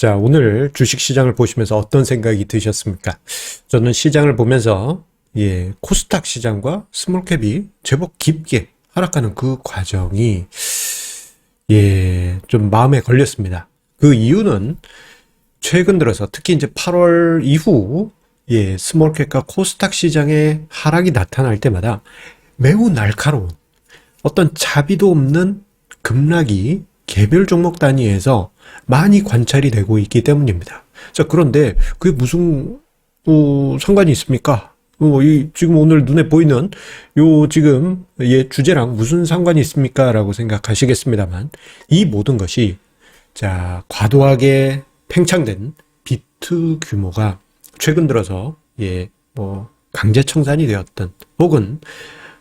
자, 오늘 주식시장을 보시면서 어떤 생각이 드셨습니까? 저는 시장을 보면서, 코스닥 시장과 스몰캡이 제법 깊게 하락하는 그 과정이, 좀 마음에 걸렸습니다. 그 이유는 최근 들어서 특히 이제 8월 이후, 스몰캡과 코스닥 시장의 하락이 나타날 때마다 매우 날카로운 어떤 자비도 없는 급락이 개별 종목 단위에서 많이 관찰이 되고 있기 때문입니다. 자, 그런데 그게 무슨 상관이 있습니까? 지금 오늘 눈에 보이는 지금 주제랑 무슨 상관이 있습니까? 라고 생각하시겠습니다만, 이 모든 것이 자, 과도하게 팽창된 비트 규모가 최근 들어서 강제 청산이 되었던, 혹은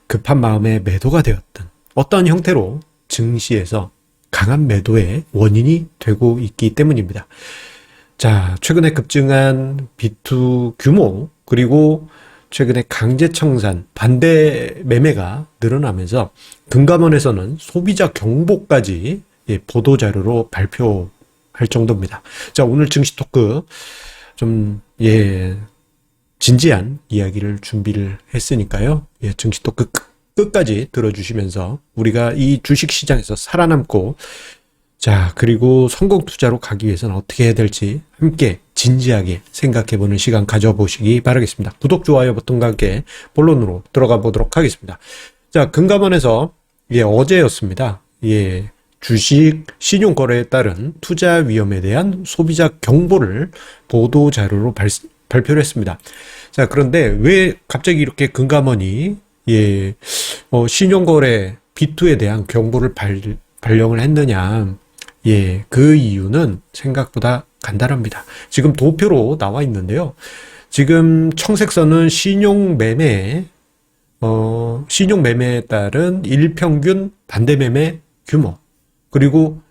급한 마음에 매도가 되었던 어떤 형태로 증시에서 강한 매도의 원인이 되고 있기 때문입니다. 자, 최근에 급증한 비트 규모, 그리고 최근에 강제 청산, 반대 매매가 늘어나면서 금감원에서는 소비자 경보까지 보도자료로 발표할 정도입니다. 자, 오늘 증시 토크 좀 진지한 이야기를 준비를 했으니까요. 증시 토크 끝까지 들어주시면서 우리가 이 주식시장에서 살아남고, 자, 그리고 성공 투자로 가기 위해서는 어떻게 해야 될지 함께 진지하게 생각해보는 시간 가져보시기 바라겠습니다. 구독, 좋아요 버튼과 함께 본론으로 들어가 보도록 하겠습니다. 자, 금감원에서 어제였습니다. 주식 신용 거래에 따른 투자 위험에 대한 소비자 경보를 보도 자료로 발표를 했습니다. 자, 그런데 왜 갑자기 이렇게 금감원이 신용거래 B2에 대한 경보를 발령을 했느냐. 그 이유는 생각보다 간단합니다. 지금 도표로 나와 있는데요. 지금 청색선은 신용매매에 따른 일평균 반대매매 규모, 그리고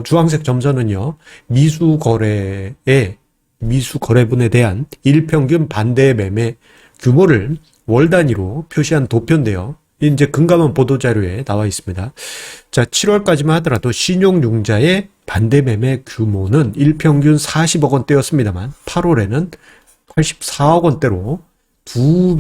주황색 점선은요, 미수거래분에 대한 일평균 반대매매 규모를 월 단위로 표시한 도표인데요. 이제 금감원 보도자료에 나와 있습니다. 자, 7월까지만 하더라도 신용융자의 반대매매 규모는 일평균 40억 원대였습니다만 8월에는 84억 원대로 두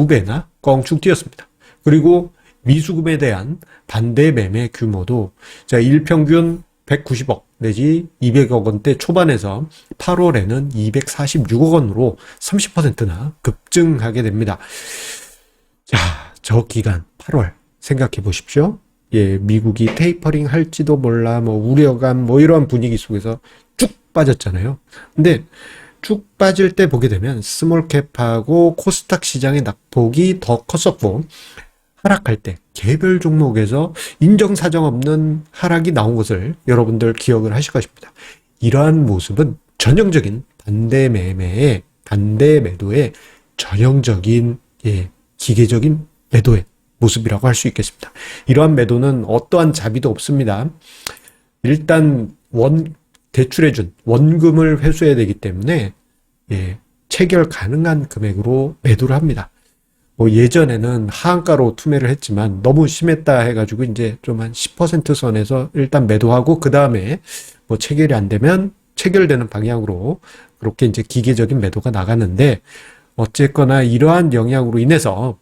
배나 껑충 뛰었습니다. 그리고 미수금에 대한 반대매매 규모도 자, 일평균 190억 내지 200억 원대 초반에서 8월에는 246억 원으로 30%나 급증하게 됩니다. 자, 저 기간 8월 생각해 보십시오. 미국이 테이퍼링 할지도 몰라, 우려감, 이러한 분위기 속에서 쭉 빠졌잖아요. 근데 쭉 빠질 때 보게 되면 스몰캡하고 코스닥 시장의 낙폭이 더 컸었고, 하락할 때 개별 종목에서 인정사정 없는 하락이 나온 것을 여러분들 기억을 하실 것입니다. 이러한 모습은 전형적인 반대 매도의 전형적인 기계적인 매도의 모습이라고 할 수 있겠습니다. 이러한 매도는 어떠한 자비도 없습니다. 일단 대출해준 원금을 회수해야 되기 때문에 체결 가능한 금액으로 매도를 합니다. 예전에는 하한가로 투매를 했지만 너무 심했다 해가지고 이제 좀 한 10% 선에서 일단 매도하고, 그 다음에 체결이 안 되면 체결되는 방향으로 그렇게 이제 기계적인 매도가 나가는데, 어쨌거나 이러한 영향으로 인해서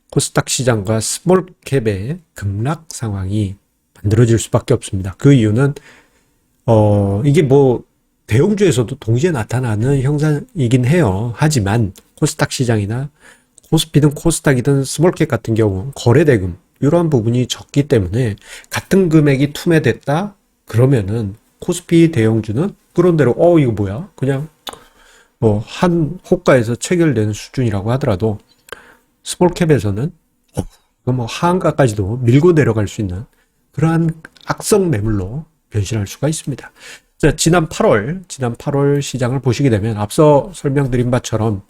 코스닥 시장과 스몰캡의 급락 상황이 만들어질 수밖에 없습니다. 그 이유는 이게 대형주에서도 동시에 나타나는 현상이긴 해요. 하지만 코스닥 시장이나 코스피든 코스닥이든 스몰캡 같은 경우 거래대금 이러한 부분이 적기 때문에 같은 금액이 투매됐다 그러면은 코스피 대형주는 그런 대로 이거 뭐야? 그냥 한 호가에서 체결되는 수준이라고 하더라도 스몰캡에서는 이거 하한가까지도 밀고 내려갈 수 있는 그러한 악성 매물로 변신할 수가 있습니다. 자, 지난 8월 시장을 보시게 되면 앞서 설명드린 바처럼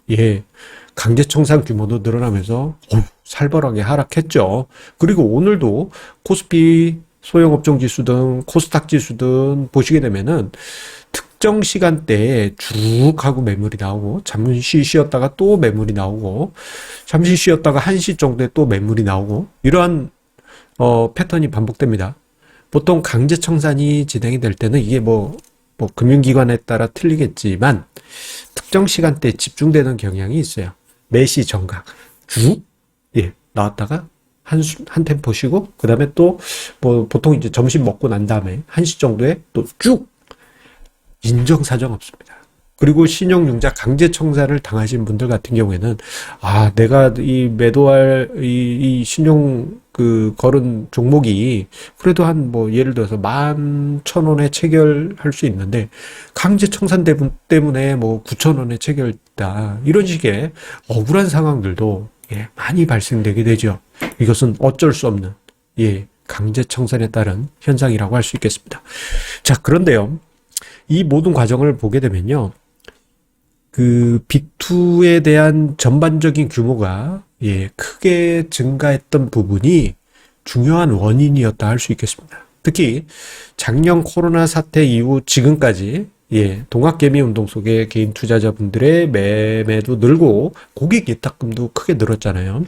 강제 청산 규모도 늘어나면서 살벌하게 하락했죠. 그리고 오늘도 코스피 소형업종 지수든 코스닥 지수든 보시게 되면은 특정 시간대에 쭉 하고 매물이 나오고, 잠시 쉬었다가 또 매물이 나오고, 잠시 쉬었다가 1시 정도에 또 매물이 나오고, 이러한 패턴이 반복됩니다. 보통 강제 청산이 진행이 될 때는 이게 뭐 금융기관에 따라 틀리겠지만 특정 시간대에 집중되는 경향이 있어요. 매시 정각 쭉 나왔다가 한 템포 쉬고 그 다음에 또 뭐 보통 이제 점심 먹고 난 다음에 1시 정도에 또 쭉 인정사정 없습니다. 그리고 신용융자 강제 청산을 당하신 분들 같은 경우에는 내가 이 매도할 이 신용 걸은 종목이 그래도 한 뭐 예를 들어서 11,000원에 체결할 수 있는데 강제 청산 때문에 뭐 9,000원에 체결다 이런 식의 억울한 상황들도 많이 발생되게 되죠. 이것은 어쩔 수 없는 강제 청산에 따른 현상이라고 할 수 있겠습니다. 자, 그런데요. 이 모든 과정을 보게 되면요. B2에 대한 전반적인 규모가 크게 증가했던 부분이 중요한 원인이었다 할 수 있겠습니다. 특히 작년 코로나 사태 이후 지금까지 동학개미 운동 속에 개인 투자자분들의 매매도 늘고 고객 예탁금도 크게 늘었잖아요.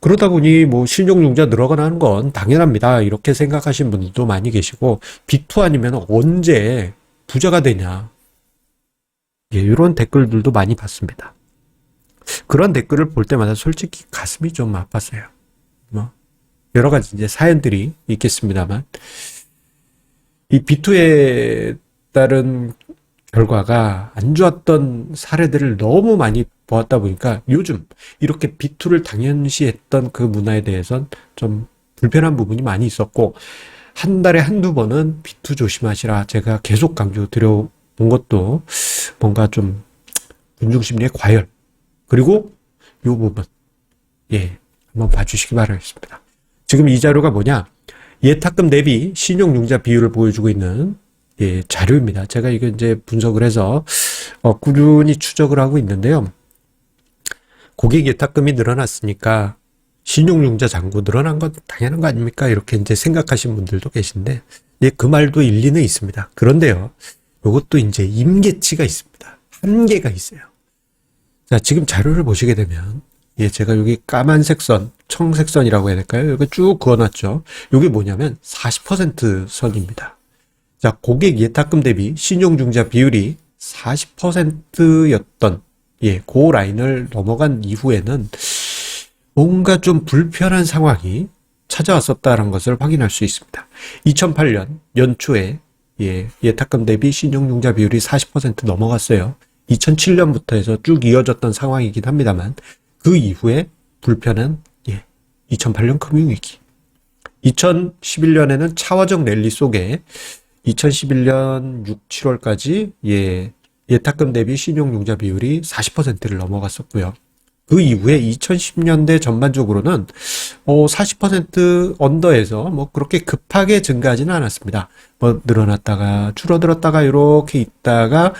그러다 보니 뭐 신용융자 늘어나는 건 당연합니다. 이렇게 생각하시는 분들도 많이 계시고 B2 아니면 언제 부자가 되냐. 이런 댓글들도 많이 봤습니다. 그런 댓글을 볼 때마다 솔직히 가슴이 좀 아팠어요. 뭐 여러 가지 이제 사연들이 있겠습니다만 이 B2에 따른 결과가 안 좋았던 사례들을 너무 많이 보았다 보니까 요즘 이렇게 B2를 당연시했던 그 문화에 대해선 좀 불편한 부분이 많이 있었고 한 달에 한두 번은 B2 조심하시라 제가 계속 강조드려 본 것도 뭔가 좀 군중심리의 과열 그리고 이 부분 한번 봐주시기 바라겠습니다. 지금 이 자료가 뭐냐 예탁금 대비 신용융자 비율을 보여주고 있는 자료입니다. 제가 이거 이제 분석을 해서 꾸준히 추적을 하고 있는데요. 고객 예탁금이 늘어났으니까 신용융자 잔고 늘어난 건 당연한 거 아닙니까? 이렇게 이제 생각하시는 분들도 계신데 그 말도 일리는 있습니다. 그런데요. 이것도 이제 임계치가 있습니다. 한계가 있어요. 자, 지금 자료를 보시게 되면 제가 여기 까만색 선, 청색 선이라고 해야 될까요? 이거 쭉 그어놨죠. 이게 뭐냐면 40% 선입니다. 자, 고객 예탁금 대비 신용융자 비율이 40%였던 그 라인을 넘어간 이후에는 뭔가 좀 불편한 상황이 찾아왔었다는 것을 확인할 수 있습니다. 2008년 연초에 예탁금 대비 신용융자 비율이 40% 넘어갔어요. 2007년부터 해서 쭉 이어졌던 상황이긴 합니다만 그 이후에 불편한 2008년 금융위기 2011년에는 차화적 랠리 속에 2011년 6, 7월까지 예탁금 대비 신용융자 비율이 40%를 넘어갔었고요. 그 이후에 2010년대 전반적으로는 40% 언더에서 뭐 그렇게 급하게 증가하지는 않았습니다. 뭐 늘어났다가 줄어들었다가 이렇게 있다가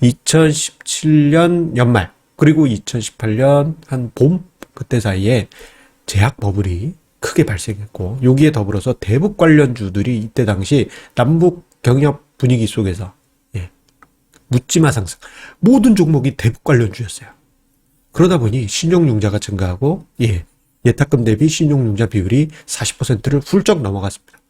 2017년 연말 그리고 2018년 한 봄 그때 사이에 제약 버블이 크게 발생했고 여기에 더불어서 대북 관련주들이 이때 당시 남북 경협 분위기 속에서 묻지마 상승 모든 종목이 대북 관련주였어요. 그러다 보니 신용융자가 증가하고 예탁금 대비 신용융자 비율이 40%를 훌쩍 넘어갔습니다.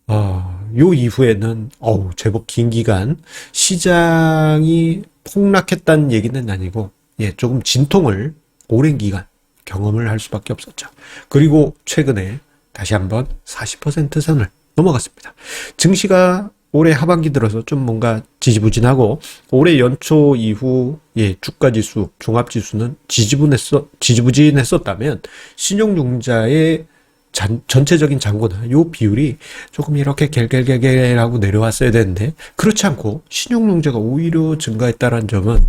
요 이후에는 제법 긴 기간 시장이 폭락했다는 얘기는 아니고 조금 진통을 오랜 기간 경험을 할 수밖에 없었죠. 그리고 최근에 다시 한번 40% 선을 넘어갔습니다. 증시가 올해 하반기 들어서 좀 뭔가 지지부진하고 올해 연초 이후 주가지수, 종합지수는 지지부진했었다면 신용융자의 전체적인 잔고나 요 비율이 조금 이렇게 갤갤갤갤하고 내려왔어야 되는데 그렇지 않고 신용융자가 오히려 증가했다는 점은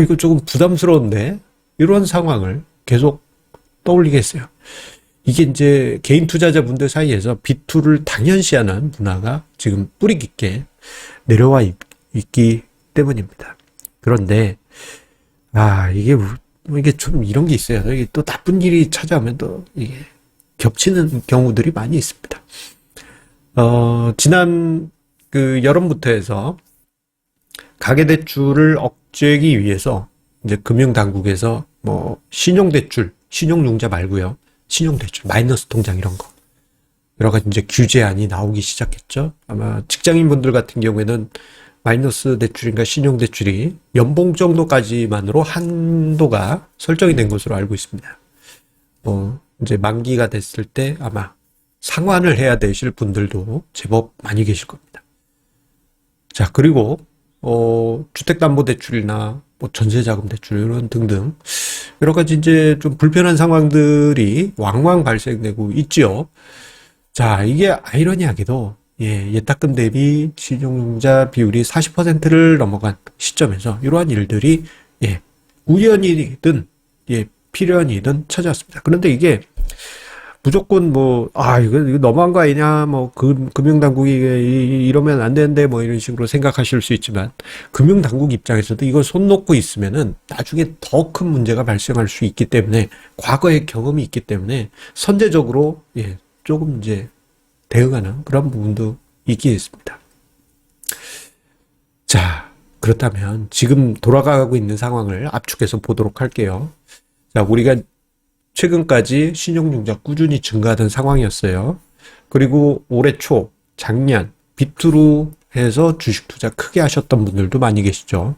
이거 조금 부담스러운데 이런 상황을 계속 떠올리게 했어요. 이게 이제 개인 투자자분들 사이에서 B2를 당연시하는 문화가 지금 뿌리 깊게 내려와 있기 때문입니다. 그런데 이게 좀 이런 게 있어요. 이게 또 나쁜 일이 찾아오면 또 이게 겹치는 경우들이 많이 있습니다. 지난 여름부터 해서 가계대출을 억제하기 위해서 이제 금융당국에서 뭐 신용대출, 신용융자 말고요. 신용대출, 마이너스 통장 이런 거. 여러 가지 이제 규제안이 나오기 시작했죠. 아마 직장인분들 같은 경우에는 마이너스 대출인가 신용대출이 연봉 정도까지만으로 한도가 설정이 된 것으로 알고 있습니다. 이제 만기가 됐을 때 아마 상환을 해야 되실 분들도 제법 많이 계실 겁니다. 자, 그리고 주택담보대출이나 뭐 전세자금 대출 이런 등등 여러 가지 이제 좀 불편한 상황들이 왕왕 발생되고 있죠. 자, 이게 아이러니하게도 예탁금 대비 신용자 비율이 40%를 넘어간 시점에서 이러한 일들이 우연이든 필연이든 찾아왔습니다. 그런데 이게 무조건 이거 너무한 거 아니냐, 금융당국이 이러면 안 되는데, 이런 식으로 생각하실 수 있지만, 금융당국 입장에서도 이걸 손 놓고 있으면은 나중에 더 큰 문제가 발생할 수 있기 때문에, 과거의 경험이 있기 때문에, 선제적으로, 조금 이제 대응하는 그런 부분도 있긴 있습니다. 자, 그렇다면 지금 돌아가고 있는 상황을 압축해서 보도록 할게요. 자, 우리가 최근까지 신용융자 꾸준히 증가하던 상황이었어요. 그리고 올해 초, 작년, 비투로 해서 주식 투자 크게 하셨던 분들도 많이 계시죠.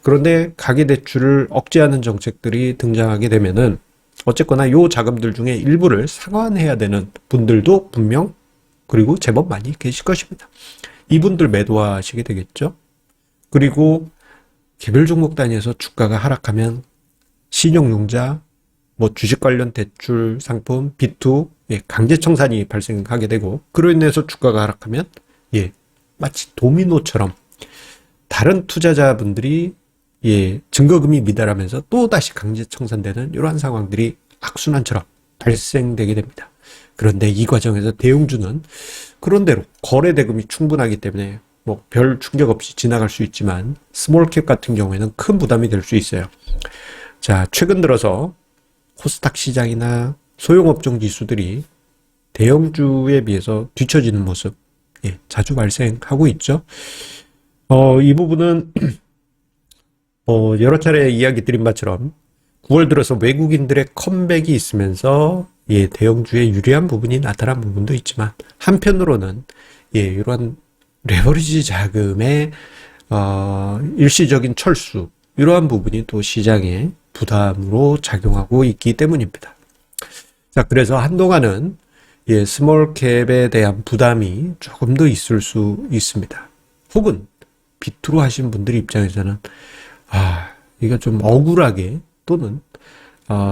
그런데 가계대출을 억제하는 정책들이 등장하게 되면은 어쨌거나 요 자금들 중에 일부를 상환해야 되는 분들도 분명 그리고 제법 많이 계실 것입니다. 이분들 매도하시게 되겠죠. 그리고 개별 종목 단위에서 주가가 하락하면 신용융자, 주식 관련 대출 상품, B2, 강제 청산이 발생하게 되고, 그로 인해서 주가가 하락하면, 마치 도미노처럼 다른 투자자분들이, 증거금이 미달하면서 또 다시 강제 청산되는 이러한 상황들이 악순환처럼 발생되게 됩니다. 그런데 이 과정에서 대형주는 그런대로 거래대금이 충분하기 때문에 별 충격 없이 지나갈 수 있지만, 스몰캡 같은 경우에는 큰 부담이 될 수 있어요. 자, 최근 들어서 코스닥 시장이나 소형업종 지수들이 대형주에 비해서 뒤처지는 모습 자주 발생하고 있죠. 이 부분은 여러 차례 이야기 드린 바처럼 9월 들어서 외국인들의 컴백이 있으면서 대형주에 유리한 부분이 나타난 부분도 있지만 한편으로는 이러한 레버리지 자금의 일시적인 철수 이러한 부분이 또 시장에 부담으로 작용하고 있기 때문입니다. 자, 그래서 한동안은 스몰캡에 대한 부담이 조금 더 있을 수 있습니다. 혹은 비투로 하신 분들 입장에서는 이거 좀 억울하게 또는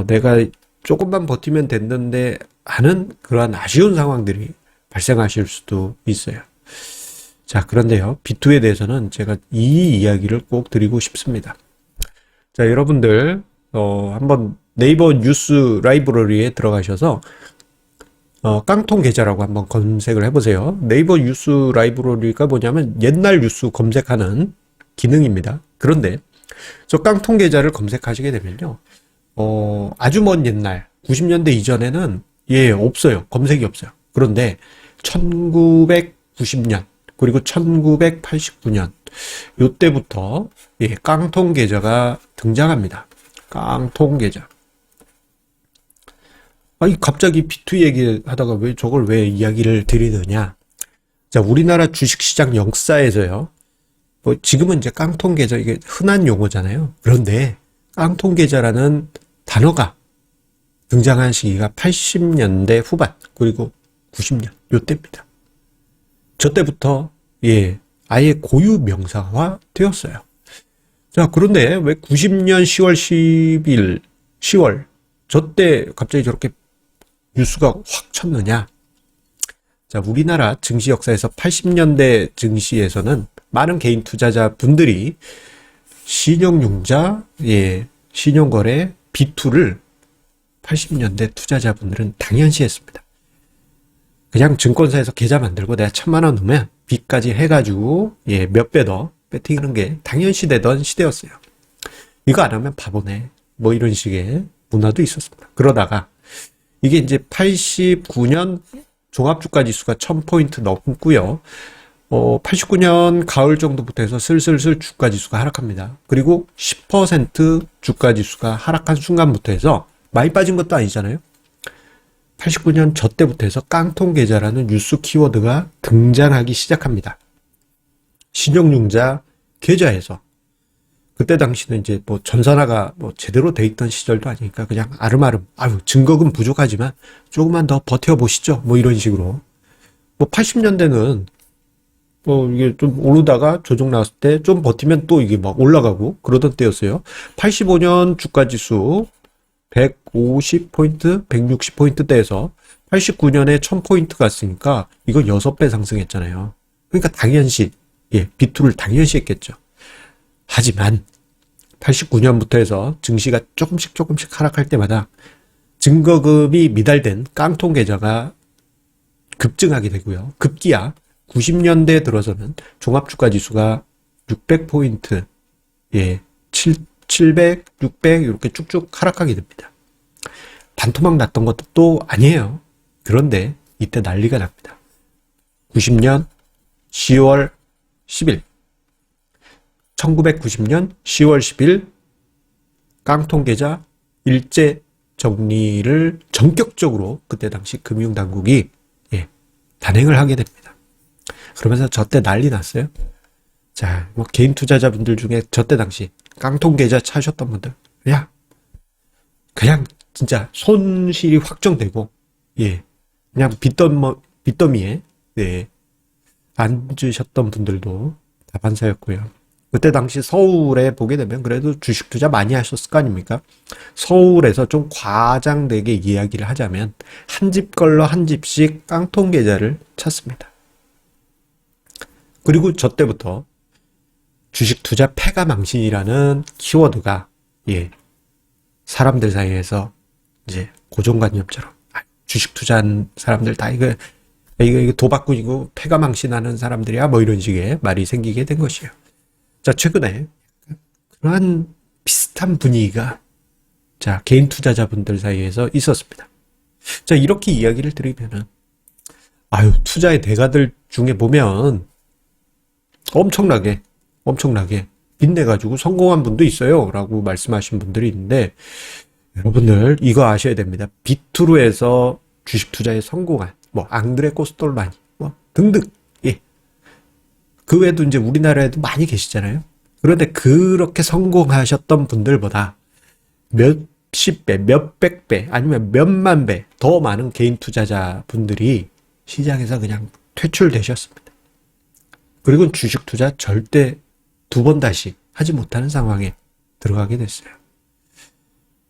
내가 조금만 버티면 됐는데 하는 그러한 아쉬운 상황들이 발생하실 수도 있어요. 자, 그런데요, 비투에 대해서는 제가 이 이야기를 꼭 드리고 싶습니다. 자, 여러분들 한번 네이버 뉴스 라이브러리에 들어가셔서 깡통 계좌라고 한번 검색을 해보세요. 네이버 뉴스 라이브러리가 뭐냐면 옛날 뉴스 검색하는 기능입니다. 그런데 저 깡통 계좌를 검색하시게 되면요, 아주 먼 옛날 90년대 이전에는 없어요. 검색이 없어요. 그런데 1990년 그리고 1989년 요때부터 깡통 계좌가 등장합니다. 깡통 계좌. 갑자기 비투 얘기하다가 저걸 왜 이야기를 드리느냐. 자, 우리나라 주식시장 역사에서요, 지금은 이제 깡통 계좌, 이게 흔한 용어잖아요. 그런데 깡통 계좌라는 단어가 등장한 시기가 80년대 후반, 그리고 90년, 요때입니다. 저 때부터, 아예 고유 명사화 되었어요. 자, 그런데 왜 90년 10월 10일, 10월, 저 때 갑자기 저렇게 뉴스가 확 쳤느냐? 자, 우리나라 증시 역사에서 80년대 증시에서는 많은 개인 투자자 분들이 신용융자, 신용거래, B2를 80년대 투자자분들은 당연시 했습니다. 그냥 증권사에서 계좌 만들고 내가 1,000만 원 넣으면 B까지 해가지고 몇 배 더 배팅하는 게 당연시 되던 시대였어요. 이거 안 하면 바보네. 이런 식의 문화도 있었습니다. 그러다가 이게 이제 89년 종합주가 지수가 1000포인트 넘고요. 89년 가을 정도부터 해서 슬슬슬 주가 지수가 하락합니다. 그리고 10% 주가 지수가 하락한 순간부터 해서 많이 빠진 것도 아니잖아요. 89년 저 때부터 해서 깡통 계좌라는 뉴스 키워드가 등장하기 시작합니다. 신용융자 계좌에서. 그때 당시는 이제 뭐 전산화가 뭐 제대로 돼 있던 시절도 아니니까 그냥 아름아름, 아유, 증거금 부족하지만 조금만 더 버텨보시죠. 뭐 이런 식으로. 뭐 80년대는 뭐 이게 좀 오르다가 조정 나왔을 때 좀 버티면 또 이게 막 올라가고 그러던 때였어요. 85년 주가지수 150포인트, 160포인트대에서 89년에 1000포인트 갔으니까 이거 6배 상승했잖아요. 그러니까 당연시, 비투를 당연시 했겠죠. 하지만 89년부터 해서 증시가 조금씩 하락할 때마다 증거금이 미달된 깡통 계좌가 급증하게 되고요. 급기야 90년대 들어서는 종합주가지수가 600포인트, 700, 600 이렇게 쭉쭉 하락하게 됩니다. 반토막 났던 것도 또 아니에요. 그런데 이때 난리가 납니다. 90년 10월 10일 1990년 10월 10일 깡통계좌 일제 정리를 전격적으로 그때 당시 금융당국이 단행을 하게 됩니다. 그러면서 저때 난리 났어요. 자, 뭐 개인 투자자분들 중에 저때 당시 깡통계좌 차셨던 분들, 그냥 진짜 손실이 확정되고, 그냥 빚더미에 앉으셨던 분들도 다반사였고요. 그때 당시 서울에 보게 되면 그래도 주식 투자 많이 하셨을 거 아닙니까? 서울에서 좀 과장되게 이야기를 하자면 한 집 걸러 한 집씩 깡통 계좌를 찾습니다. 그리고 저 때부터 주식 투자 패가 망신이라는 키워드가 사람들 사이에서 이제 고정관념처럼 주식 투자한 사람들 다 이거 도박꾼이고 패가 망신하는 사람들이야 뭐 이런 식의 말이 생기게 된 것이에요. 자, 최근에 그러한 비슷한 분위기가 개인 투자자분들 사이에서 있었습니다. 자, 이렇게 이야기를 드리면은 투자의 대가들 중에 보면 엄청나게 빚내가지고 성공한 분도 있어요 라고 말씀하신 분들이 있는데, 여러분들 이거 아셔야 됩니다. 비투로 해서 주식 투자에 성공한 뭐 앙드레 코스톨라니 뭐 등등, 그 외에도 이제 우리나라에도 많이 계시잖아요. 그런데 그렇게 성공하셨던 분들보다 몇십 배, 몇백 배, 아니면 몇만 배 더 많은 개인 투자자 분들이 시장에서 그냥 퇴출되셨습니다. 그리고 주식 투자 절대 두 번 다시 하지 못하는 상황에 들어가게 됐어요.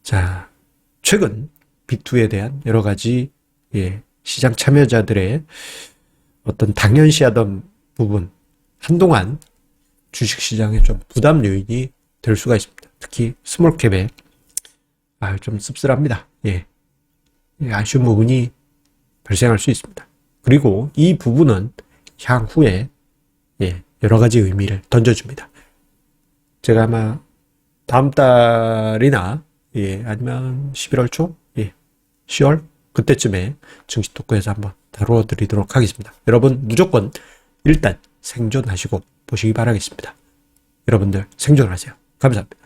자, 최근 비투에 대한 여러 가지 시장 참여자들의 어떤 당연시하던 부분, 한동안 주식시장에 좀 부담 요인이 될 수가 있습니다. 특히 스몰캡에 좀 씁쓸합니다. 아쉬운 부분이 발생할 수 있습니다. 그리고 이 부분은 향후에 여러 가지 의미를 던져줍니다. 제가 아마 다음 달이나 아니면 11월 초, 10월 그때쯤에 증시 토크에서 한번 다뤄드리도록 하겠습니다. 여러분 무조건 일단 생존하시고 보시기 바라겠습니다. 여러분들 생존하세요. 감사합니다.